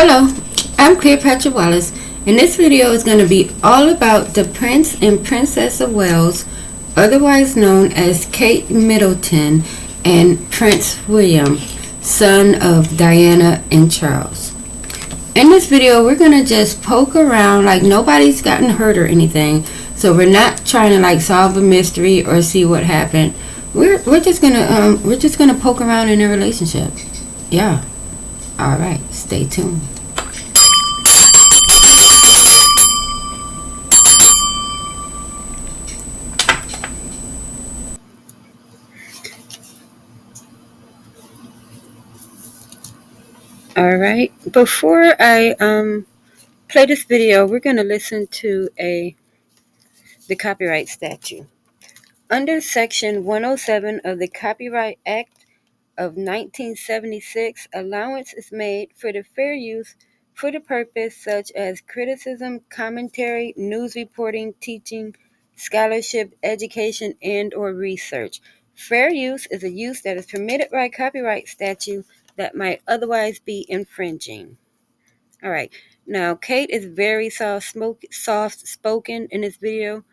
Hello, I'm Cleopatra Wallace, and this video is going to be all about the Prince and Princess of Wales, otherwise known as Kate Middleton and Prince William, son of Diana and Charles. In this video, we're going to just poke around like nobody's gotten hurt or anything, so we're not trying to like solve a mystery or see what happened. We're just gonna poke around in their relationship. Yeah. Alright, stay tuned. Alright, before I play this video, we're gonna listen to the copyright statute. Under Section 107 of the Copyright Act of 1976, allowance is made for the fair use for the purpose such as criticism, commentary, news reporting, teaching, scholarship, education, and or research. Fair use is a use that is permitted by copyright statute that might otherwise be infringing. All right. Now, Kate is very soft-spoken in this video,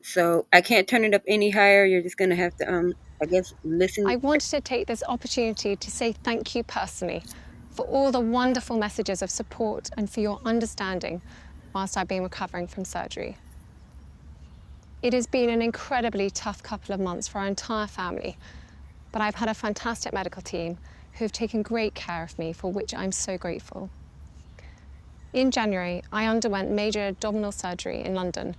so I can't turn it up any higher. You're just going to have to, listen. I wanted to take this opportunity to say thank you personally for all the wonderful messages of support and for your understanding whilst I've been recovering from surgery. It has been an incredibly tough couple of months for our entire family, but I've had a fantastic medical team who have taken great care of me, for which I'm so grateful. In January, I underwent major abdominal surgery in London,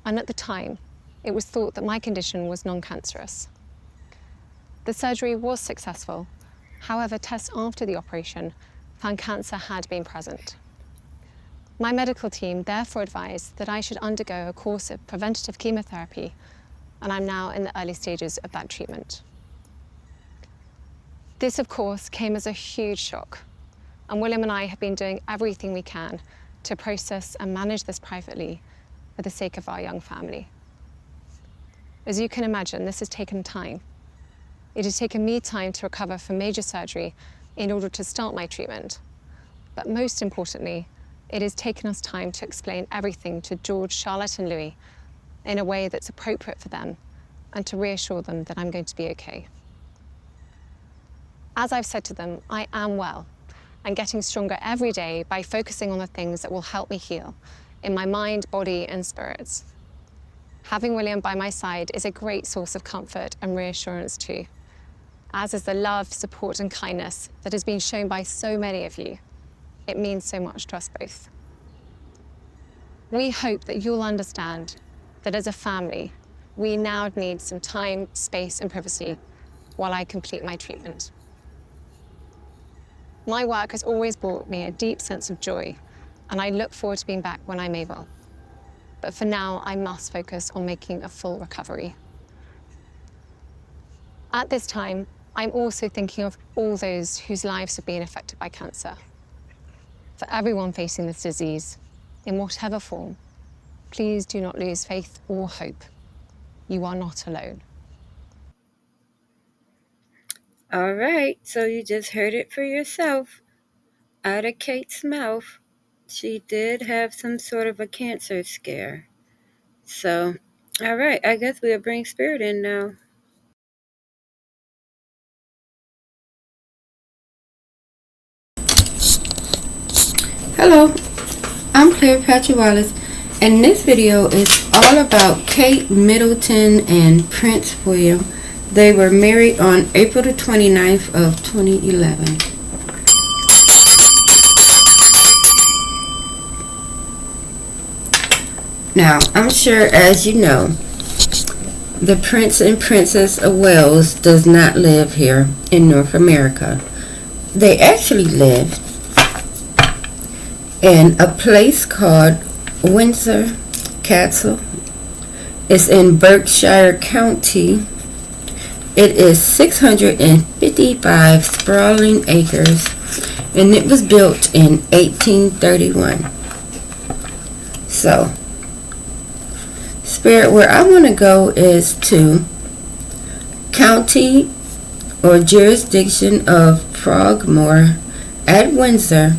and at the time, it was thought that my condition was non-cancerous. The surgery was successful. However, tests after the operation found cancer had been present. My medical team therefore advised that I should undergo a course of preventative chemotherapy, and I'm now in the early stages of that treatment. This, of course, came as a huge shock, and William and I have been doing everything we can to process and manage this privately for the sake of our young family. As you can imagine, this has taken time. It has taken me time to recover from major surgery in order to start my treatment. But most importantly, it has taken us time to explain everything to George, Charlotte, and Louis in a way that's appropriate for them and to reassure them that I'm going to be okay. As I've said to them, I am well and getting stronger every day by focusing on the things that will help me heal in my mind, body, and spirits. Having William by my side is a great source of comfort and reassurance too, as is the love, support, and kindness that has been shown by so many of you. It means so much to us both. We hope that you'll understand that as a family, we now need some time, space, and privacy while I complete my treatment. My work has always brought me a deep sense of joy, and I look forward to being back when I'm able. But for now, I must focus on making a full recovery. At this time, I'm also thinking of all those whose lives have been affected by cancer. For everyone facing this disease, in whatever form, please do not lose faith or hope. You are not alone. All right, so you just heard it for yourself out of Kate's mouth. She did have some sort of a cancer scare. So, all right, I guess we'll bring Spirit in now. Hello, I'm Cleopatra Wallace, and this video is all about Kate Middleton and Prince William. They were married on April the 29th of 2011. Now, I'm sure, as you know, the Prince and Princess of Wales does not live here in North America. They actually live in a place called Windsor Castle. It's in Berkshire County. It is 655 sprawling acres, and it was built in 1831. So, Spirit, where I want to go is to county or jurisdiction of Frogmore at Windsor,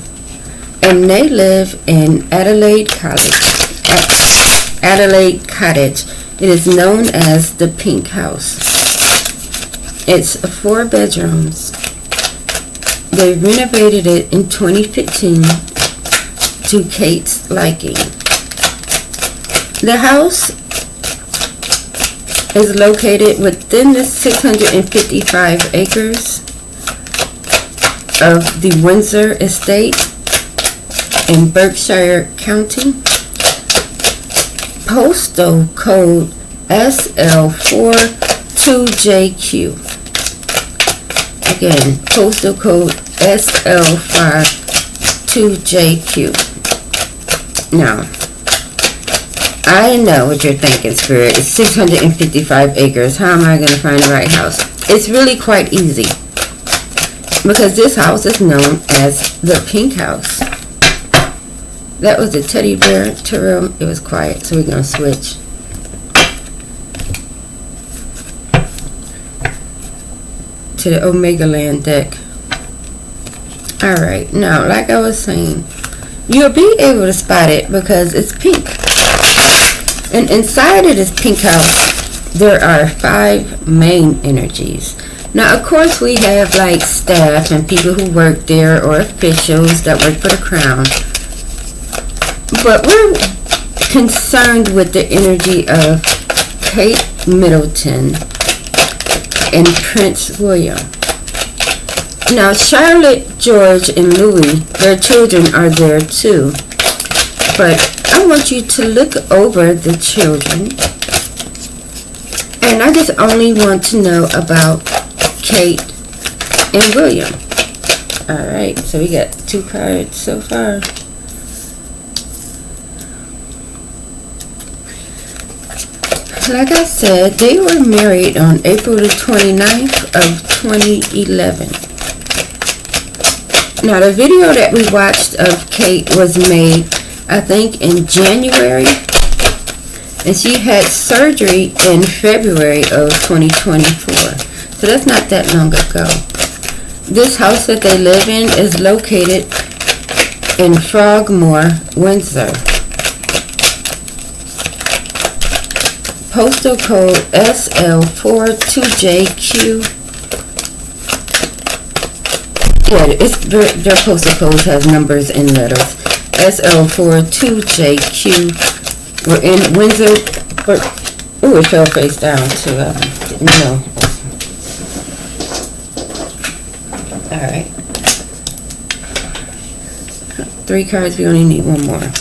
and they live in Adelaide Cottage. It is known as the Pink House. It's 4 bedrooms. They renovated it in 2015 to Kate's liking. The house is located within the 655 acres of the Windsor Estate in Berkshire County. Postal code SL42JQ. Again, postal code SL52JQ. Now, I know what you're thinking, Spirit. It's 655 acres. How am I going to find the right house? It's really quite easy, because this house is known as the Pink House. That was the teddy bear tarot. It was quiet, so we're going to switch. To the Omega Land deck. Alright, now, like I was saying, you'll be able to spot it because it's pink. And inside of this pink house, there are 5 main energies. Now, of course, we have like staff and people who work there, or officials that work for the crown. But we're concerned with the energy of Kate Middleton and Prince William. Now, Charlotte, George, and Louis, their children are there too. But I want you to look over the children. And I just only want to know about Kate and William. Alright, so we got 2 cards so far. Like I said, they were married on April the 29th of 2011. Now, the video that we watched of Kate was made, I think, in January. And she had surgery in February of 2024. So that's not that long ago. This house that they live in is located in Frogmore, Windsor. Postal code SL42JQ. Yeah, their postal codes have numbers and letters. SL42JQ. We're in Windsor. Oh, it fell face down too. Didn't know. Alright. 3 cards. We only need 1 more.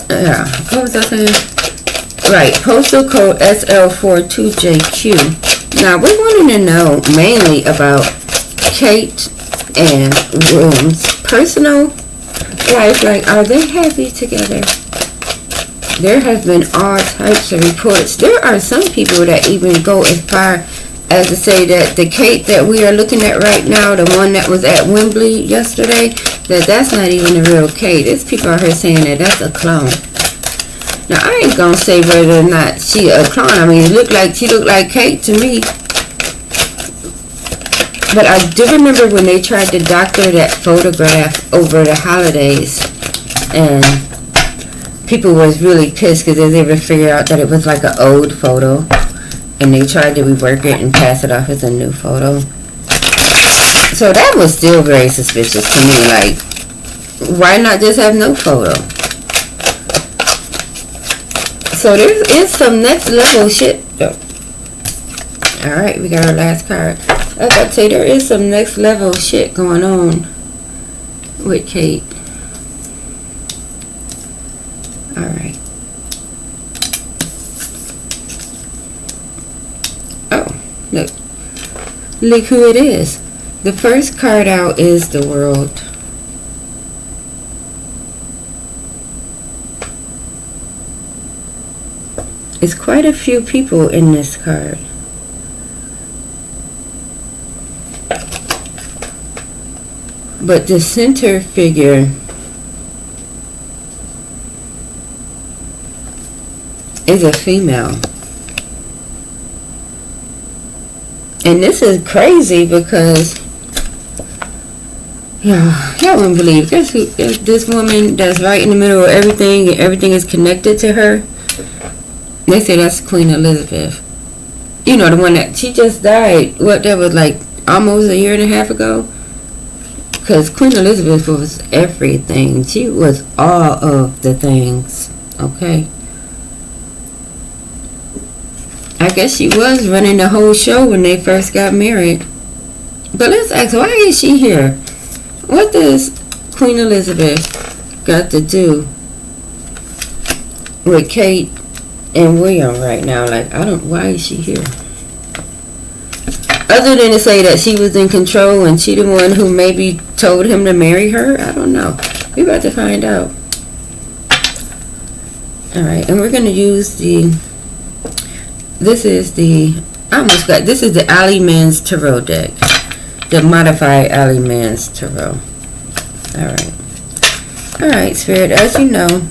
Yeah, what was I saying? Right, postal code SL42JQ. Now, we're wanting to know mainly about Kate and William's personal life. Like, are they happy together? There have been all types of reports. There are some people that even go as far as to say that the Kate that we are looking at right now, the one that was at Wembley yesterday, that's not even the real Kate. There's people out here saying that that's a clone. Now, I ain't gonna say whether or not she a clone. I mean, she looked like Kate to me. But I do remember when they tried to doctor that photograph over the holidays, and people was really pissed because they was able to figure out that it was like an old photo, and they tried to rework it and pass it off as a new photo. So that was still very suspicious to me. Like, why not just have no photo? So there is some next level shit though. Alright, we got our last card. I was about to say, there is some next level shit going on with Kate. Alright. Oh, look. Look who it is. The first card out is the World. It's quite a few people in this card. But the center figure is a female. And this is crazy because Y'all wouldn't believe. Guess who? This woman that's right in the middle of everything, and everything is connected to her. They say that's Queen Elizabeth. You know, the one that she just died. What, that was like almost a year and a half ago. Because Queen Elizabeth was everything. She was all of the things. Okay. I guess she was running the whole show when they first got married. But let's ask, why is she here? What does Queen Elizabeth got to do with Kate and William right now? Like, why is she here? Other than to say that she was in control and she the one who maybe told him to marry her? I don't know. We about to find out. Alright, and we're going to use this is the Ali Man's Tarot deck. The modified Ali Man's Tarot. Alright, Spirit, as you know,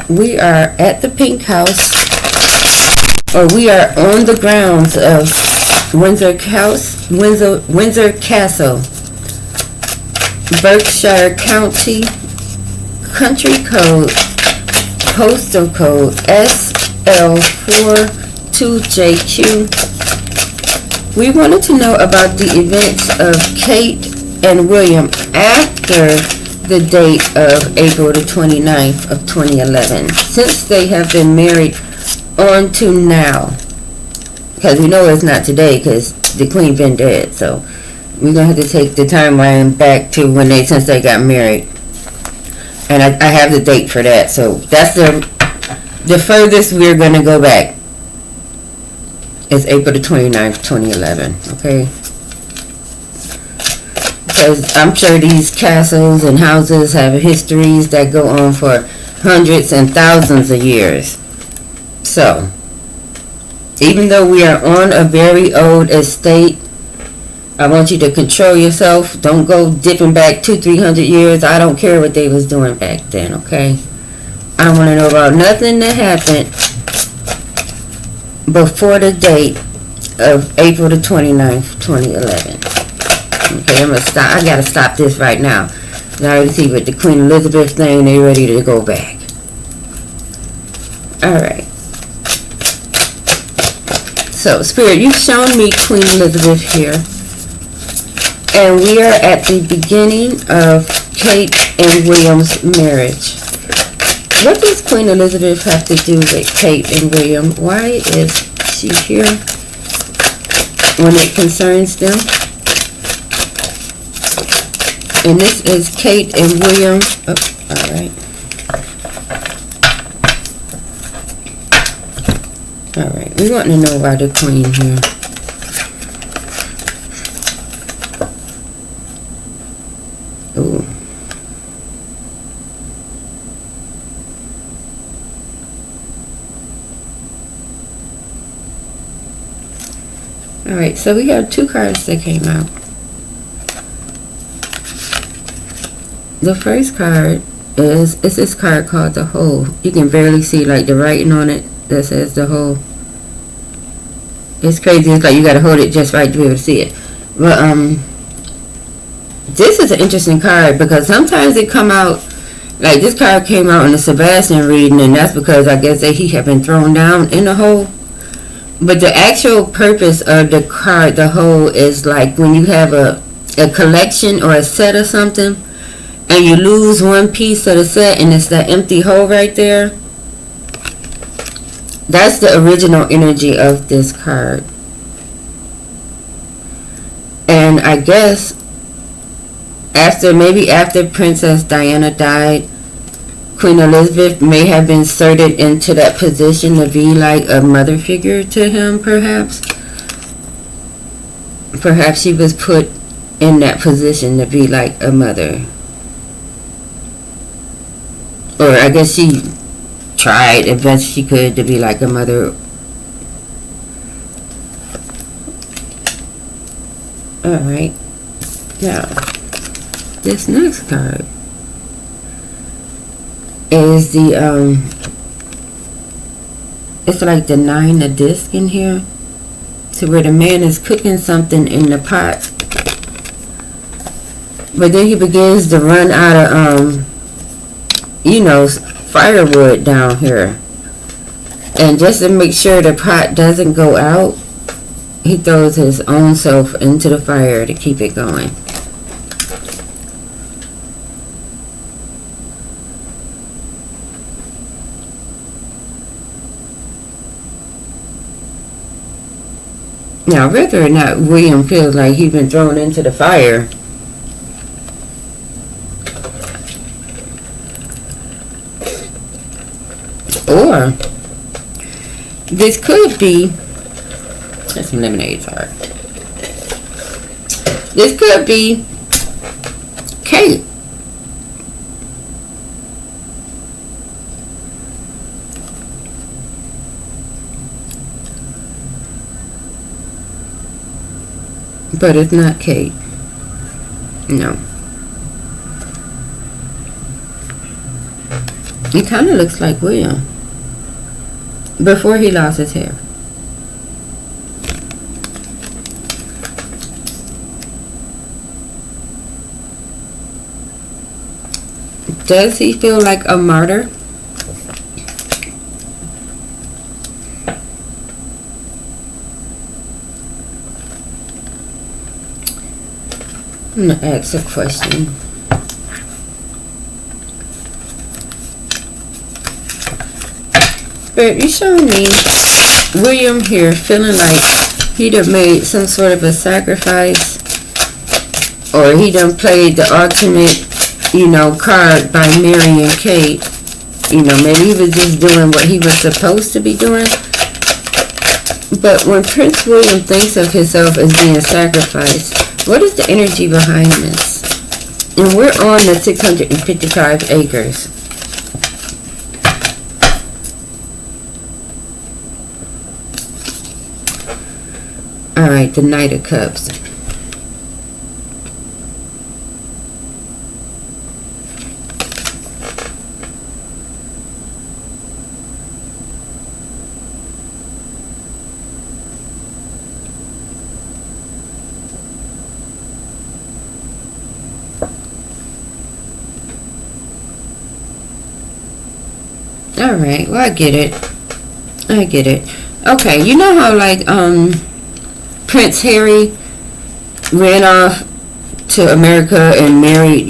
we are at the Pink House, or we are on the grounds of Windsor Castle, Berkshire County, country code, postal code SL42JQ. We wanted to know about the events of Kate and William after the date of April the 29th of 2011, since they have been married on to now. Because we know it's not today, because the Queen been dead. So we're going to have to take the timeline back to since they got married. And I have the date for that. So that's the furthest we're going to go back. It's April the 29th, 2011. Okay? Because I'm sure these castles and houses have histories that go on for hundreds and thousands of years. So, even though we are on a very old estate, I want you to control yourself. Don't go dipping back 200-300 years. I don't care what they was doing back then, okay? I don't want to know about nothing that happened before the date of April the 29th, 2011. Okay, I'm going to stop. I got to stop this right now. Now you see with the Queen Elizabeth thing, they ready to go back. Alright. So, Spirit, you've shown me Queen Elizabeth here. And we are at the beginning of Kate and William's marriage. What does Queen Elizabeth have to do with Kate and William? Why is she here when it concerns them? And this is Kate and William. Oh, alright. Alright, we want to know about the Queen here. Ooh. Alright, so we have two cards that came out. The first card is this card called the Hole. You can barely see like the writing on it that says the Hole. It's crazy. It's like you gotta hold it just right to be able to see it. But this is an interesting card because sometimes it come out like this card came out in the Sebastian reading, and that's because I guess that he had been thrown down in the hole. But the actual purpose of the card, the Hole, is like when you have a collection or a set of something, and you lose one piece of the set, and it's that empty hole right there. That's the original energy of this card. And I guess maybe after Princess Diana died, Queen Elizabeth may have been inserted into that position to be like a mother figure to him, perhaps. Perhaps she was put in that position to be like a mother. Or I guess she tried as best she could to be like a mother. Alright. Now, this next card is it's like the 9 of disc in here, to where the man is cooking something in the pot. But then he begins to run out of, firewood down here. And just to make sure the pot doesn't go out, he throws his own self into the fire to keep it going. Now, whether or not William feels like he's been thrown into the fire, or this could be, that's some lemonade, sorry. This could be Kate. But it's not Kate. No. It kind of looks like William before he lost his hair. Does he feel like a martyr? I'm going to ask a question. But you showing me William here feeling like he done made some sort of a sacrifice, or he done played the ultimate, card by marrying Kate. Maybe he was just doing what he was supposed to be doing. But when Prince William thinks of himself as being sacrificed, what is the energy behind this? And we're on the 655 acres. Alright, the Knight of Cups. Alright, well, I get it. Okay, you know how Prince Harry ran off to America and married,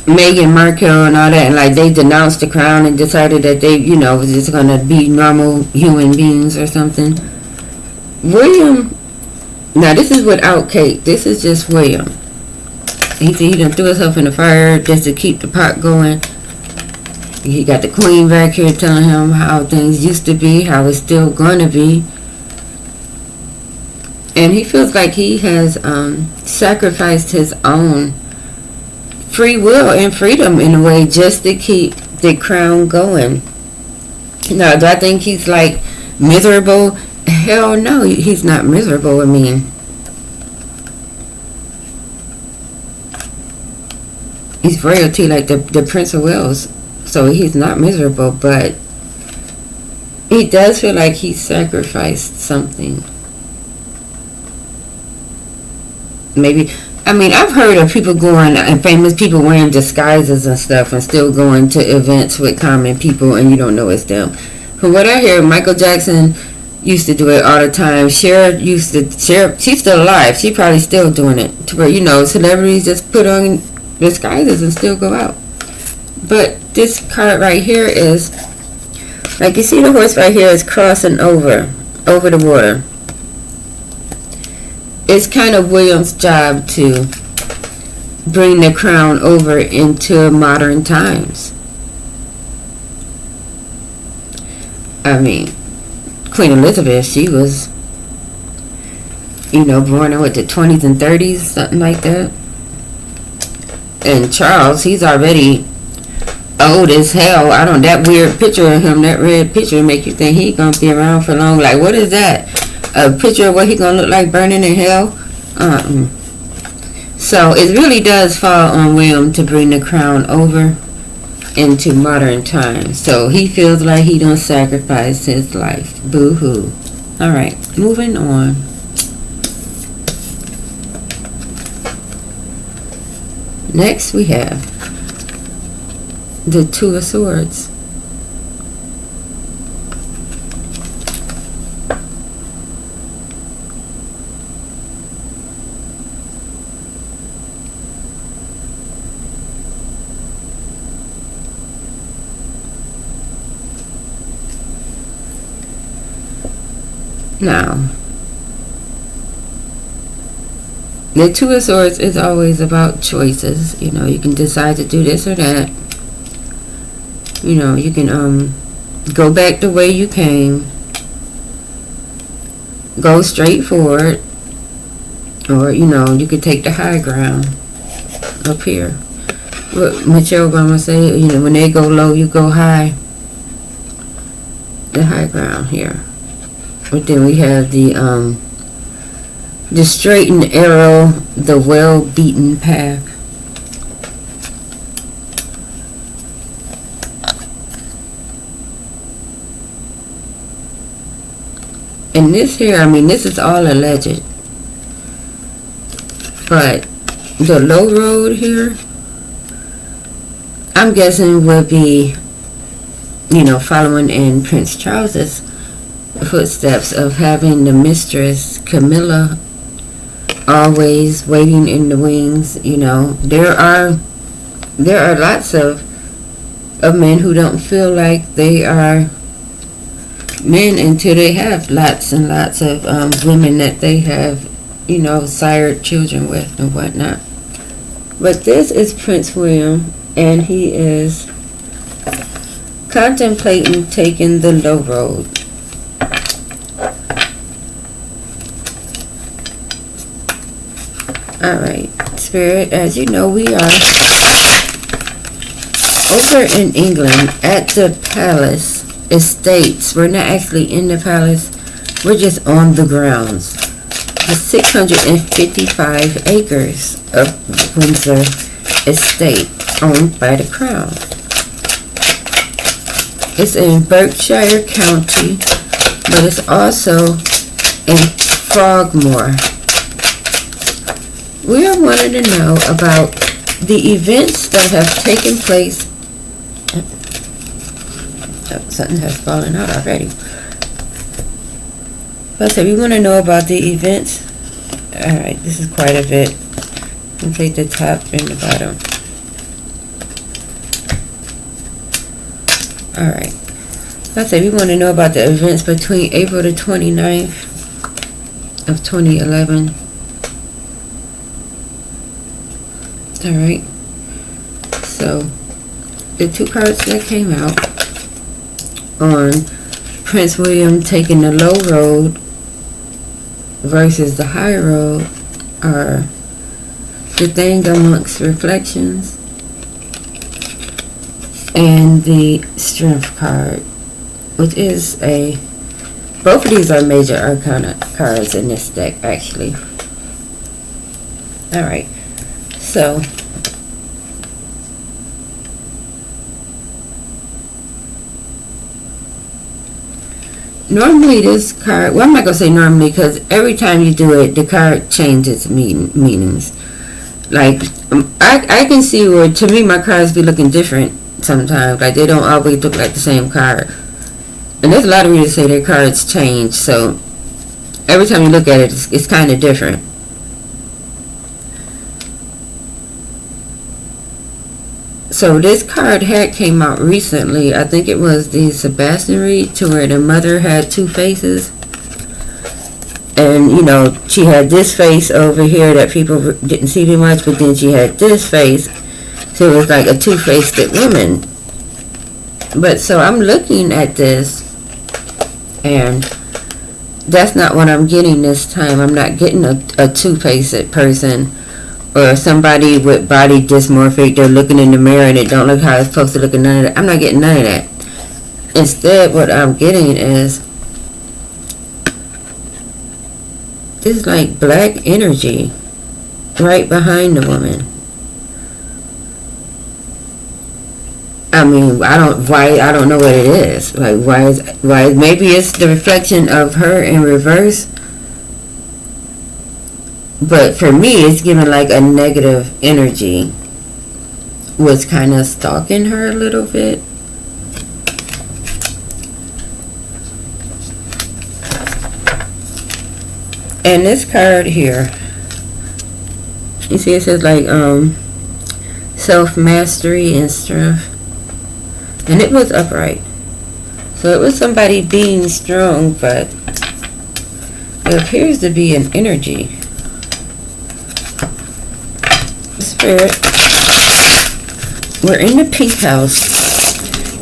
Meghan Markle and all that, and they denounced the crown and decided that they, was just gonna be normal human beings or something. William, now this is without Kate, this is just William. He said he done threw himself in the fire just to keep the pot going. He got the queen back here telling him how things used to be, how it's still going to be. And he feels like he has sacrificed his own free will and freedom in a way just to keep the crown going. Now, do I think he's miserable? Hell no, he's not miserable. I mean, he's royalty like the Prince of Wales. So he's not miserable, but he does feel like he sacrificed something. Maybe, I've heard of people going, and famous people wearing disguises and stuff and still going to events with common people and you don't know it's them. From what I hear, Michael Jackson used to do it all the time. Cher, she's still alive. She probably still doing it. To where, celebrities just put on disguises and still go out. But this card right here is, you see the horse right here is crossing over the water. It's kind of William's job to bring the crown over into modern times. Queen Elizabeth, she was, born in the 20s and 30s, something like that. And Charles, he's already old as hell. That weird picture of him, that red picture, make you think he gonna be around for long. What is that? A picture of what he gonna look like burning in hell? So it really does fall on William to bring the crown over into modern times. So he feels like he done sacrificed his life. Boo-hoo. Alright, moving on. Next we have the Two of Swords. Now, the Two of Swords is always about choices. You know, you can decide to do this or that. You know, you can go back the way you came, go straight forward, or you know, you could take the high ground up here. What Michelle Obama say, you know, when they go low, you go high. The high ground here. But then we have the straight and arrow, the well-beaten path. And this here, I mean, this is all alleged. But the low road here, I'm guessing would be, you know, following in Prince Charles's footsteps of having the mistress Camilla always waiting in the wings. You know, there are lots of men who don't feel like they are men until they have lots and lots of women that they have, you know, sired children with and whatnot. But this is Prince William, and he is contemplating taking the low road. Alright, Spirit, as you know, we are over in England at the palace estates. We're not actually in the palace, we're just on the grounds. The 655 acres of Windsor estate owned by the crown. It's in Berkshire County, but it's also in Frogmore. We are wanting to know about the events that have taken place. Oh, something has fallen out already. But so we want to know about the events. Alright, this is quite a bit. I'll take the top and the bottom. Alright. Let's say we want to know about the events between April the 29th of 2011. Alright. So, the two cards that came out on Prince William taking the low road versus the high road are the Thing Amongst Reflections and the Strength card, which is both of these are major arcana cards in this deck, actually. Alright, so normally this card, well, I'm not going to say normally because every time you do it, the card changes meanings. Like, I can see where, to me, my cards be looking different sometimes. Like, they don't always look like the same card. And there's a lot of reasons say their cards change, so every time you look at it, it's kind of different. So this card had came out recently. I think it was the Sebastian read, to where the mother had two faces. And, you know, she had this face over here that people didn't see too much, but then she had this face. So it was like a two-faced woman. But so I'm looking at this, and that's not what I'm getting this time. I'm not getting a two-faced person or somebody with body dysmorphic. They're looking in the mirror and it don't look how it's supposed to look, and none of that. I'm not getting none of that. Instead, what I'm getting is this like black energy right behind the woman. I mean, I don't know what it is. Like, why maybe it's the reflection of her in reverse. But for me, it's giving like a negative energy. was kind of stalking her a little bit. And this card here, you see it says like self-mastery and strength. And it was upright. So it was somebody being strong, but it appears to be an energy. Spirit, we're in the pink house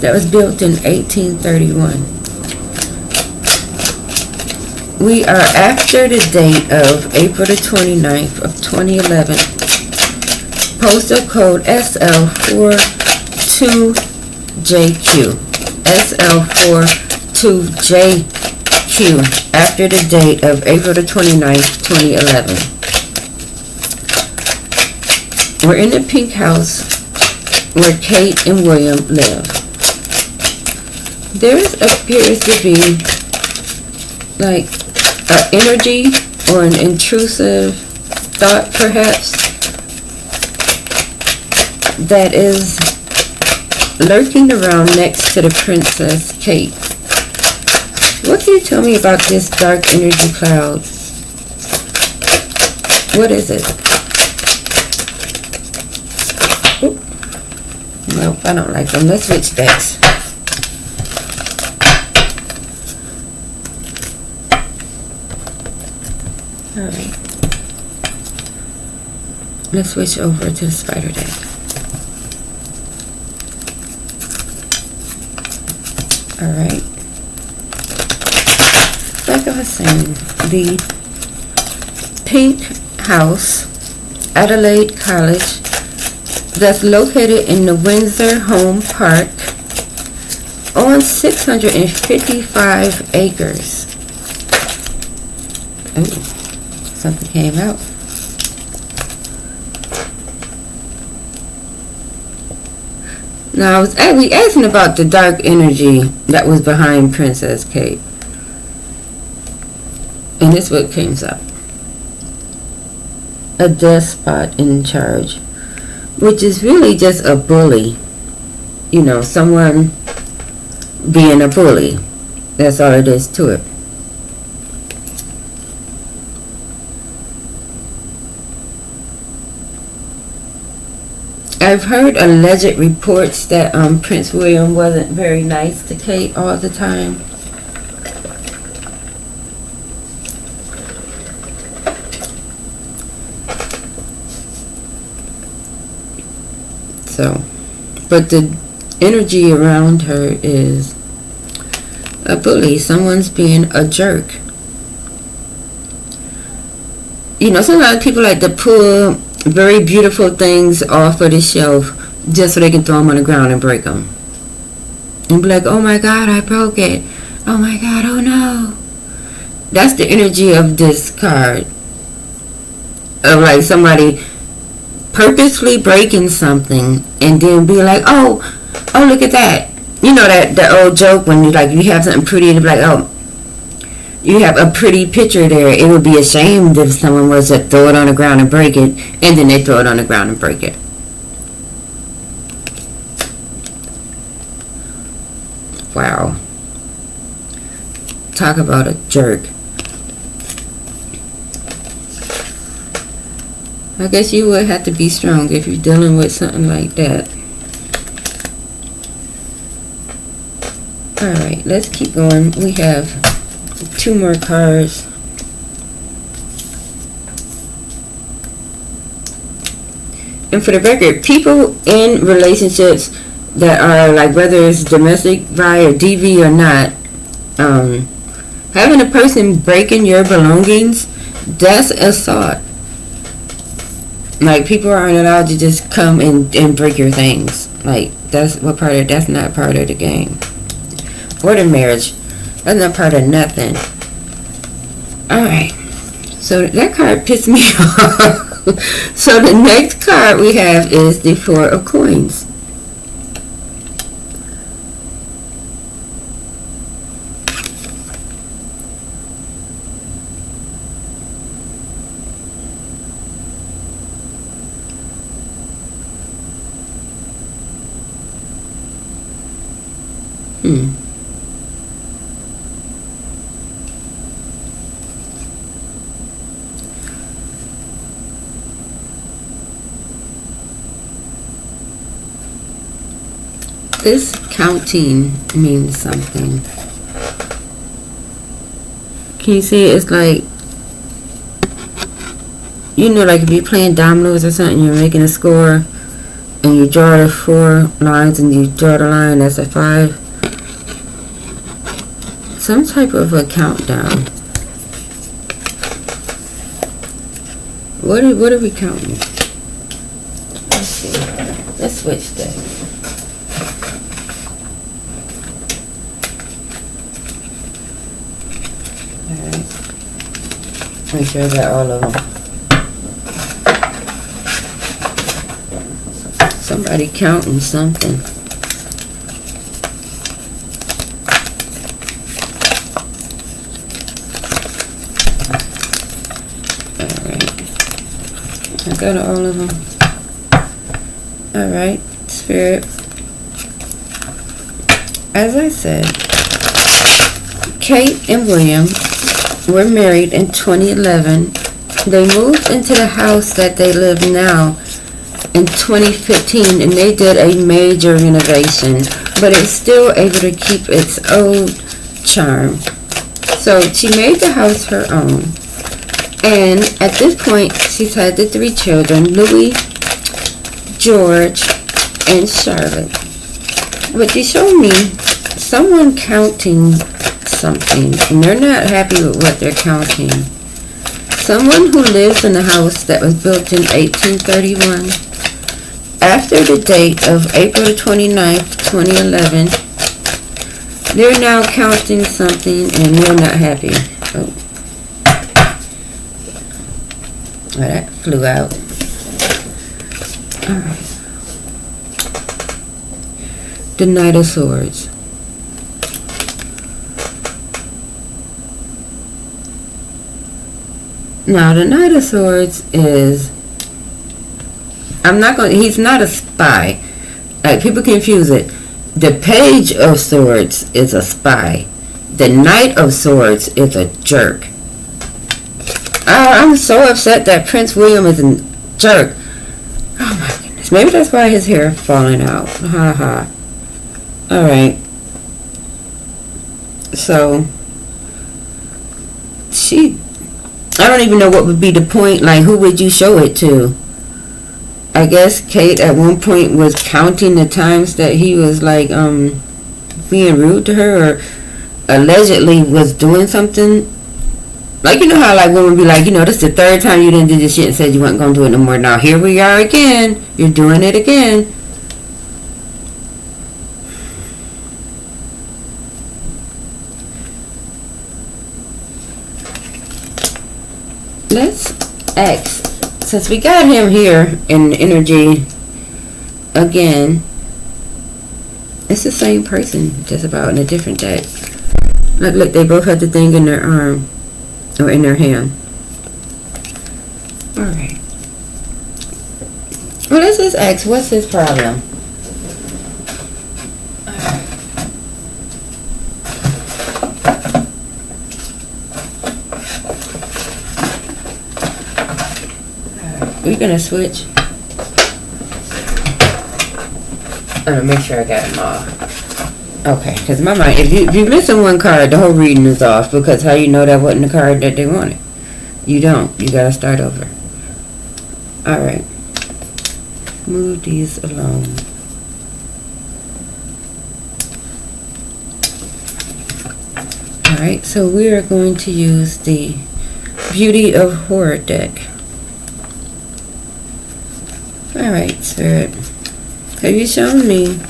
that was built in 1831. We are after the date of April the 29th of 2011. Postal code SL42JQ. SL42JQ. After the date of April the 29th, 2011. We're in the pink house where Kate and William live. There appears to be like an energy or an intrusive thought perhaps that is lurking around next to the Princess Kate. What can you tell me about this dark energy cloud? What is it? Oop. Nope, I don't like them. Let's switch decks. Alright. Let's switch over to the spider deck. Alright. Like I was saying, the pink house, Adelaide College, that's located in the Windsor Home Park on 655 acres. Ooh, something came out. Now, I was asking about the dark energy that was behind Princess Kate. And this is what came up. A despot in charge, which is really just a bully. You know, someone being a bully. That's all it is to it. I've heard alleged reports that Prince William wasn't very nice to Kate all the time. So, but the energy around her is a bully. Someone's being a jerk. You know, sometimes people like to pull very beautiful things off of the shelf just so they can throw them on the ground and break them. And be like, oh my God, I broke it. Oh my God, oh no. That's the energy of this card. Of like somebody purposefully breaking something and then be like, oh look at that. You know that old joke when you have something pretty and be like, oh, you have a pretty picture there. It would be ashamed if someone was to throw it on the ground and break it, and then they throw it on the ground and break it. Wow. Talk about a jerk. I guess you would have to be strong if you're dealing with something like that. Alright, let's keep going. We have 2 more cards. And for the record, people in relationships that are like, whether it's domestic violence or DV or not, having a person breaking your belongings, that's assault. Like, people aren't allowed to just come and break your things. Like, that's not part of the game. Or the marriage. That's not part of nothing. Alright. So that card pissed me off. So the next card we have is the 4 of Coins. This counting means something. Can you see? It's like, you know, like if you're playing dominoes or something, you're making a score, and you draw the 4 lines, and you draw the line that's a 5. Some type of a countdown. What are we counting? Let's see. Let's switch that. Alright. Make sure I got all of them. Somebody counting something. I got all of them. Alright, Spirit. As I said, Kate and William were married in 2011. They moved into the house that they live now in 2015, and they did a major renovation, but it's still able to keep its old charm. So she made the house her own. And at this point, she's had the 3 children, Louis, George, and Charlotte. But she showed me someone counting something, and they're not happy with what they're counting. Someone who lives in a house that was built in 1831. After the date of April 29th, 2011, they're now counting something, and they're not happy. Oh. Oh, that flew out. Alright. The Knight of Swords. Now, the Knight of Swords is... he's not a spy. Like, people confuse it. The Page of Swords is a spy. The Knight of Swords is a jerk. I'm so upset that Prince William is a jerk. Oh my goodness. Maybe that's why his hair is falling out. Ha ha. Alright. So, I don't even know what would be the point. Like, who would you show it to? I guess Kate at one point was counting the times that he was like being rude to her, or allegedly was doing something. Like, you know how like women be like, you know, this is the 3rd time you didn't do this shit and said you weren't gonna do it no more. Now here we are again. You're doing it again. Let's ask, since we got him here in energy again, it's the same person, just about in a different deck. Look, they both have the thing in their arm, or in their hand. Alright. Well, let's just ask, what's his problem? We're gonna switch. I'm gonna make sure I got them all. Okay, because my mind, if you listen one card, the whole reading is off, because how you know that wasn't the card that they wanted? You don't. You gotta start over. Alright. Move these along. Alright, so we are going to use the Beauty of Horror deck. Alright, Spirit. Have you shown me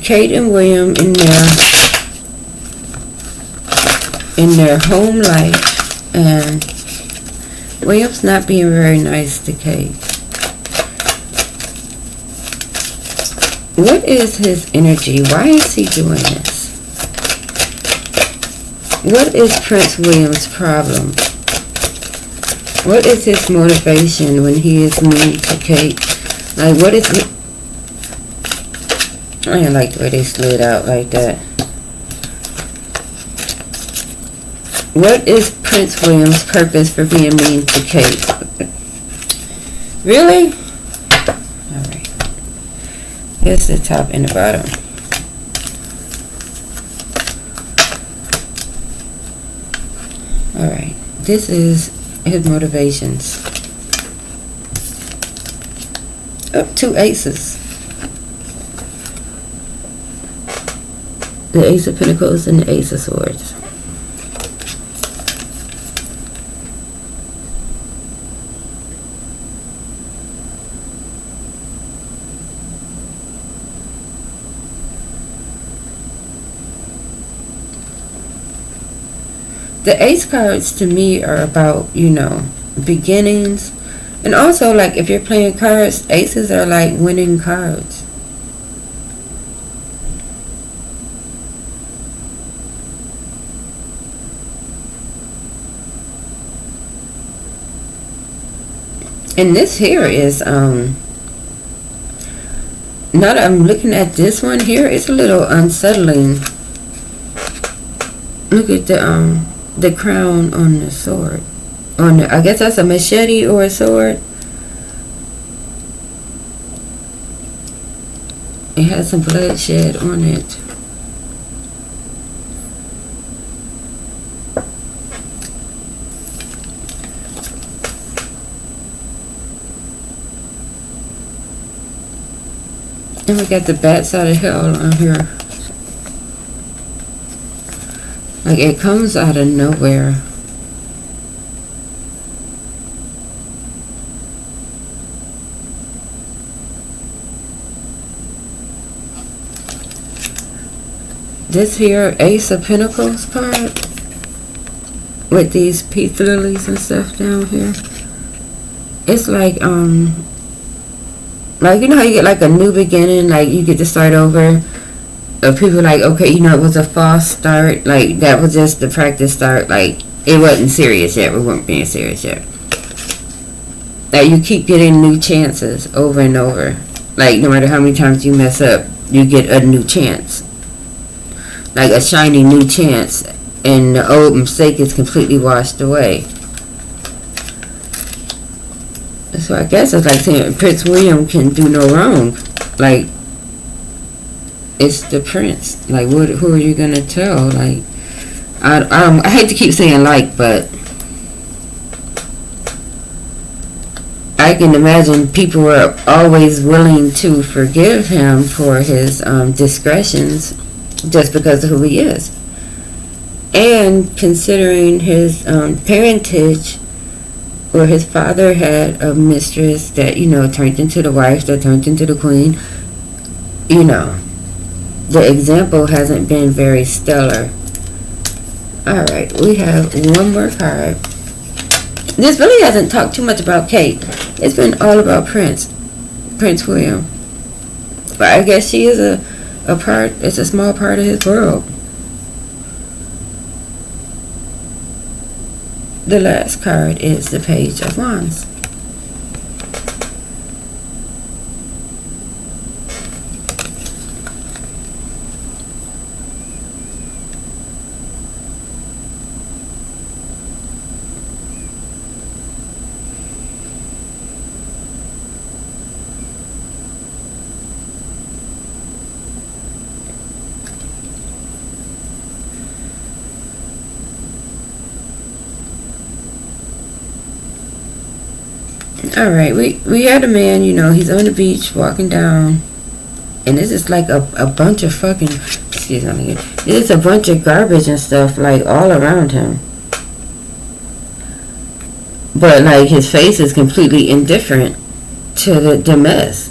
Kate and William in their home life, and William's not being very nice to Kate? What is his energy? Why is he doing this? What is Prince William's problem? What is his motivation when he is mean to Kate? Like, what is it? I didn't like the way they slid out like that. What is Prince William's purpose for being mean to Kate? Really? Alright. Here's the top and the bottom. Alright. This is his motivations. Oh, 2 aces. The Ace of Pentacles and the Ace of Swords. The ace cards to me are about, beginnings. And also, like, if you're playing cards, aces are like winning cards. And this here is, now that I'm looking at this one here, it's a little unsettling. Look at the crown on the sword. I guess that's a machete or a sword. It has some bloodshed on it. And we got the bad side of hell on here. Like, it comes out of nowhere. This here Ace of Pentacles card with these peace lilies and stuff down here. It's like you know how you get like a new beginning, like you get to start over. People like, okay, it was a false start. Like, that was just the practice start. Like, it wasn't serious yet. We weren't being serious yet. Like, you keep getting new chances over and over. Like, no matter how many times you mess up, you get a new chance. Like a shiny new chance. And the old mistake is completely washed away. So I guess it's like saying Prince William can do no wrong. Like, it's the prince. Like, who are you gonna tell? Like, I hate to keep saying like, but I can imagine people were always willing to forgive him for his discretions just because of who he is. And considering his parentage, where his father had a mistress that, turned into the wife, that turned into the queen, the example hasn't been very stellar. Alright, we have one more card. This really hasn't talked too much about Kate. It's been all about Prince William. But I guess she is a part, it's a small part of his world. The last card is the Page of Wands. Alright, we had a man, he's on the beach walking down, and this is like a bunch of fucking, excuse me, there's a bunch of garbage and stuff like all around him. But like his face is completely indifferent to the mess.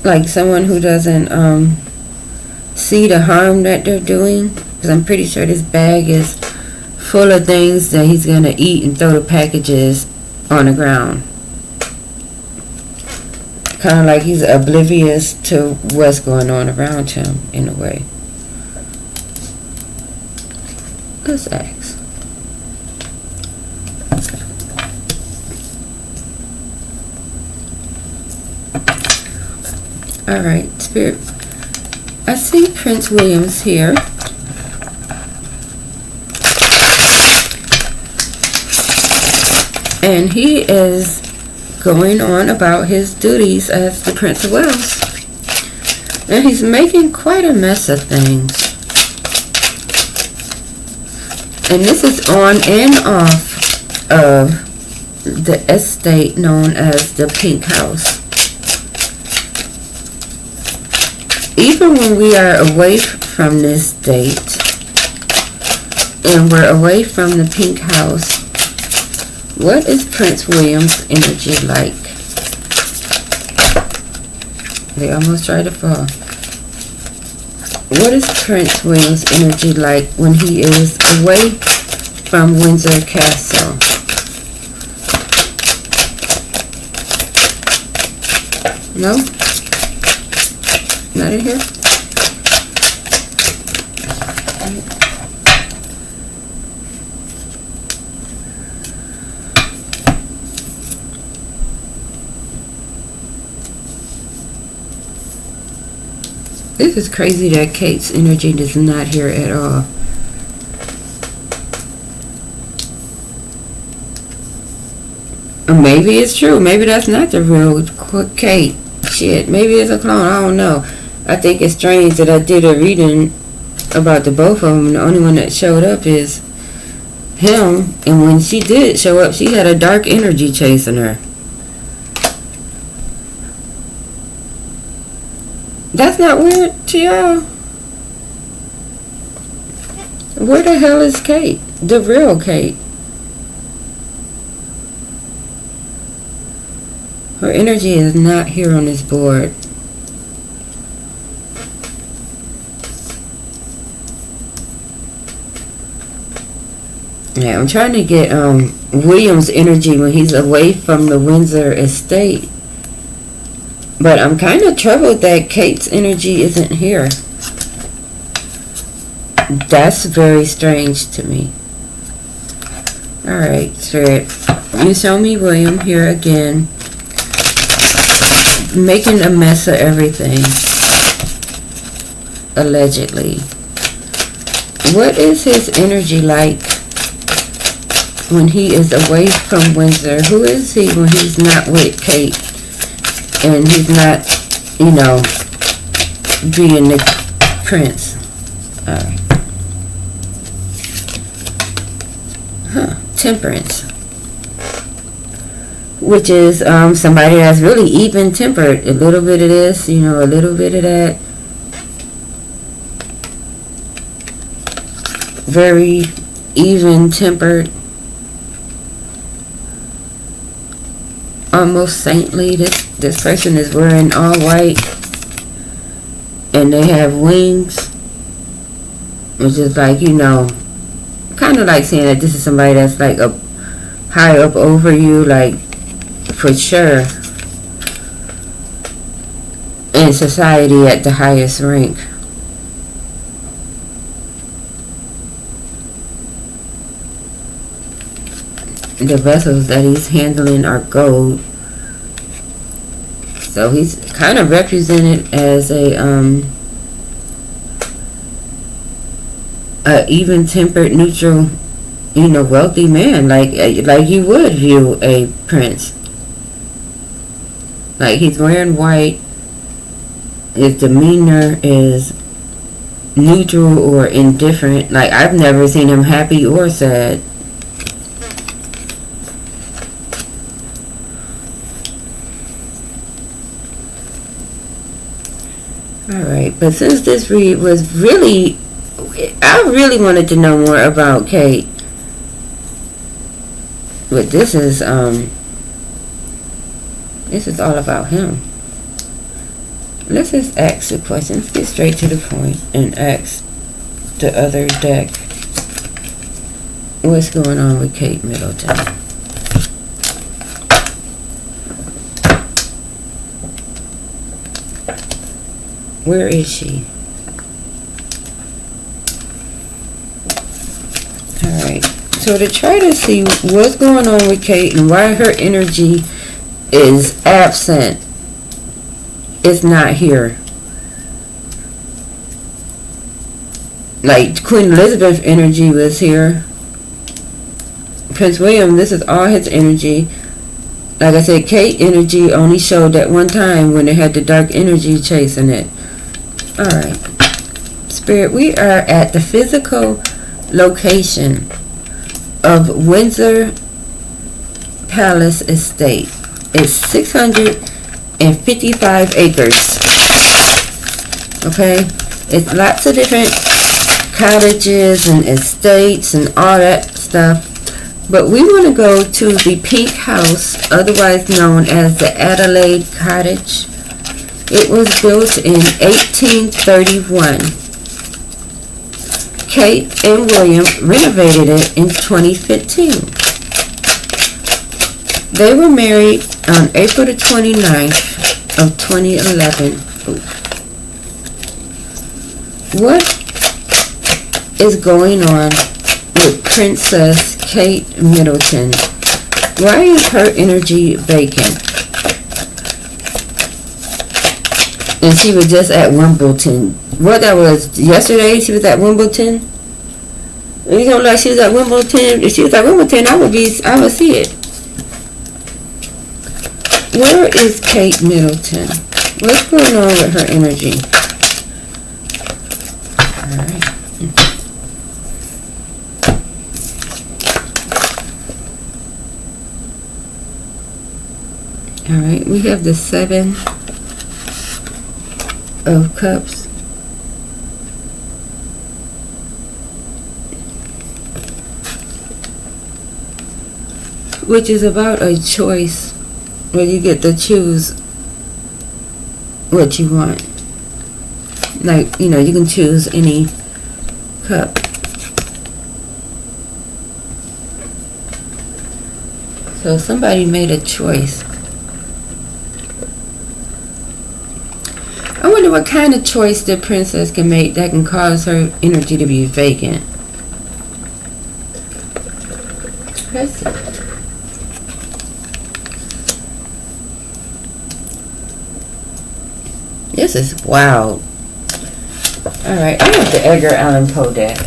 Like someone who doesn't see the harm that they're doing, because I'm pretty sure this bag is full of things that he's gonna eat and throw the packages on the ground. Kind of like he's oblivious to what's going on around him in a way. Let's ask. Alright, Spirit. I see Prince William's here. And he is going on about his duties as the Prince of Wales. And he's making quite a mess of things. And this is on and off of the estate known as the Pink House. Even when we are away from this date and we're away from the Pink House, what is Prince William's energy like? They almost tried to fall. What is Prince William's energy like when he is away from Windsor Castle? No? Not in here? This is crazy that Kate's energy is not here at all. Or maybe it's true. Maybe that's not the real Kate. Shit, maybe it's a clone. I don't know. I think it's strange that I did a reading about the both of them. The only one that showed up is him. And when she did show up, she had a dark energy chasing her. That's not weird to y'all. Where the hell is Kate? The real Kate. Her energy is not here on this board. Yeah, I'm trying to get William's energy when he's away from the Windsor estate. But I'm kind of troubled that Kate's energy isn't here. That's very strange to me. Alright, Spirit. You show me William here again. Making a mess of everything. Allegedly. What is his energy like when he is away from Windsor? Who is he when he's not with Kate? And he's not, you know, being the prince. Alright. Temperance. Which is somebody that's really even tempered. A little bit of this, you know, a little bit of that. Very even tempered. Almost saintly. This person is wearing all white and they have wings, which is like, you know, kind of like saying that this is somebody that's like up high up over you, like for sure in society at the highest rank. The vessels that he's handling are gold. So he's kind of represented as a even-tempered, neutral, you know, wealthy man, like you would view a prince. Like he's wearing white. His demeanor is neutral or indifferent. Like I've never seen him happy or sad. Alright, but since this read was really, I really wanted to know more about Kate. But this is all about him. Let's just ask the questions, get straight to the point, and ask the other deck what's going on with Kate Middleton. Where is she? Alright, so to try to see what's going on with Kate and why her energy is absent, it's not here. like Queen Elizabeth energy was here. Prince William, this is all his energy. Like I said, Kate energy only showed that one time when it had the dark energy chasing it. Alright. Spirit, we are at the physical location of Windsor Palace Estate. It's 655 acres. Okay? It's lots of different cottages and estates and all that stuff. But we want to go to the Pink House, otherwise known as the Adelaide Cottage. It was built in 1831. Kate and William renovated it in 2015. They were married on April the 29th of 2011. What is going on with Princess Kate Middleton? Why is her energy vacant? And she was just at Wimbledon. What, that was yesterday? She was at Wimbledon? You don't like she was at Wimbledon? If she was at Wimbledon, I would see it. Where is Kate Middleton? What's going on with her energy? Alright. Alright, we have the 7 of Cups. Which is about a choice where you get to choose what you want. Like, you know, you can choose any cup. So somebody made a choice. I wonder what kind of choice the princess can make that can cause her energy to be vacant. Let's see. This is wild. Alright, I want the Edgar Allan Poe deck.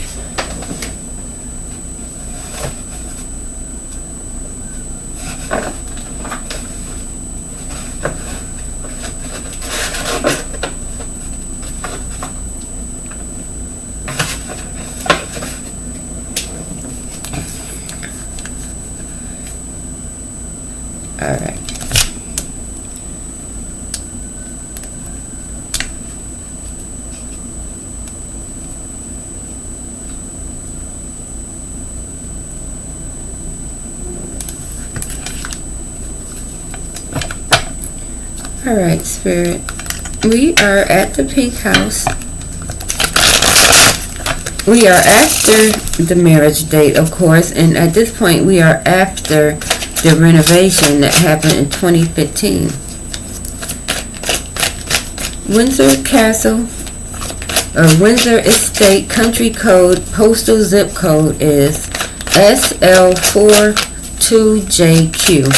Alright. Alright, Spirit. We are at the Pink House. We are after the marriage date, of course, and at this point we are after the renovation that happened in 2015. Windsor Castle, or Windsor Estate country code, postal zip code is SL42JQ.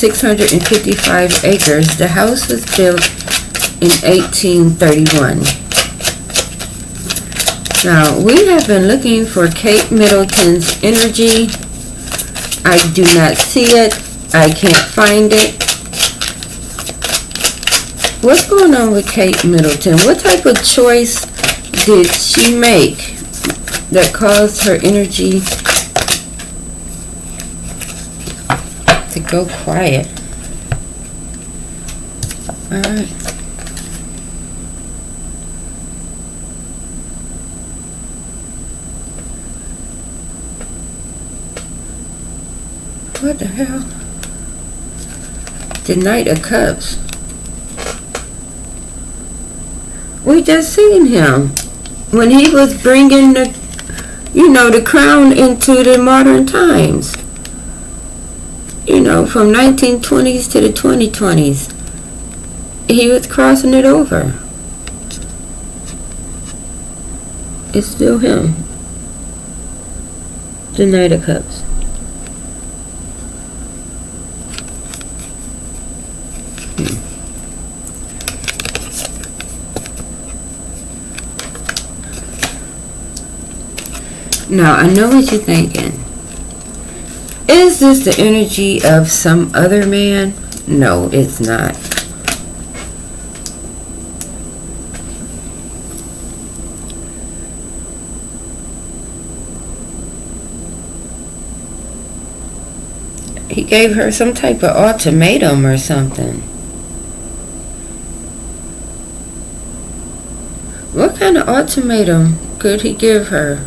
655 acres. The house was built in 1831. Now, we have been looking for Kate Middleton's energy. I do not see it. I can't find it. What's going on with Kate Middleton? What type of choice did she make that caused her energy to go quiet? Alright. What the hell? The Knight of Cups. We just seen him when he was bringing the, the crown into the modern times. From 1920s to the 2020s. He was crossing it over. It's still him. The Knight of Cups. Now, I know what you're thinking. Is this the energy of some other man? No, it's not. He gave her some type of ultimatum or something. What kind of ultimatum could he give her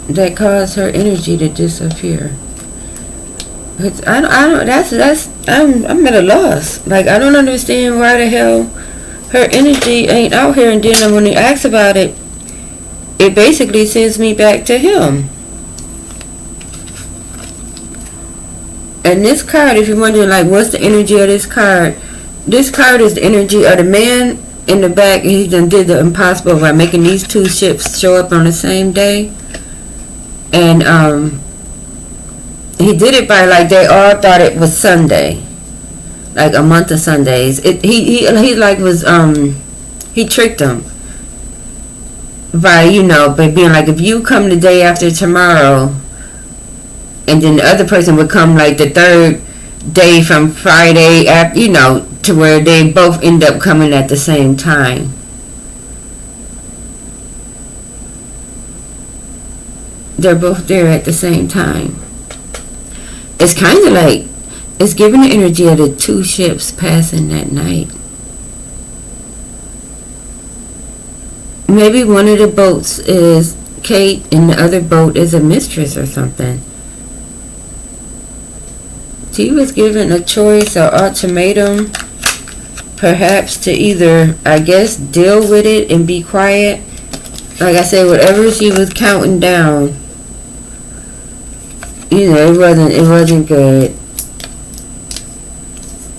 that caused her energy to disappear? I'm at a loss. Like, I don't understand why the hell her energy ain't out here, and then when he asks about it, it basically sends me back to him. And this card, if you're wondering, like, what's the energy of this card is the energy of the man in the back. He done did the impossible by making these two ships show up on the same day. And he did it by, like, they all thought it was Sunday, like a month of Sundays. He tricked them by, by being like, if you come the day after tomorrow, and then the other person would come like the third day from Friday, after, to where they both end up coming at the same time. They're both there at the same time. It's kind of like, it's giving the energy of the two ships passing that night. Maybe one of the boats is Kate and the other boat is a mistress or something. He was given a choice or ultimatum, perhaps to either, I guess, deal with it and be quiet. Like I said, whatever she was counting down, it wasn't good.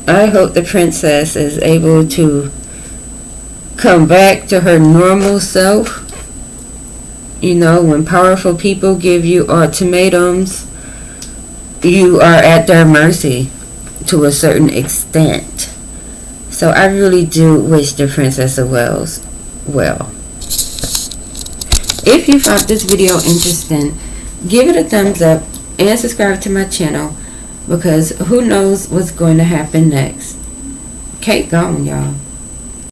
I hope the princess is able to come back to her normal self. When powerful people give you ultimatums, you are at their mercy to a certain extent. So I really do wish the Princess of Wales well. If you found this video interesting, give it a thumbs up and subscribe to my channel, because who knows what's going to happen next. Kate gone, y'all.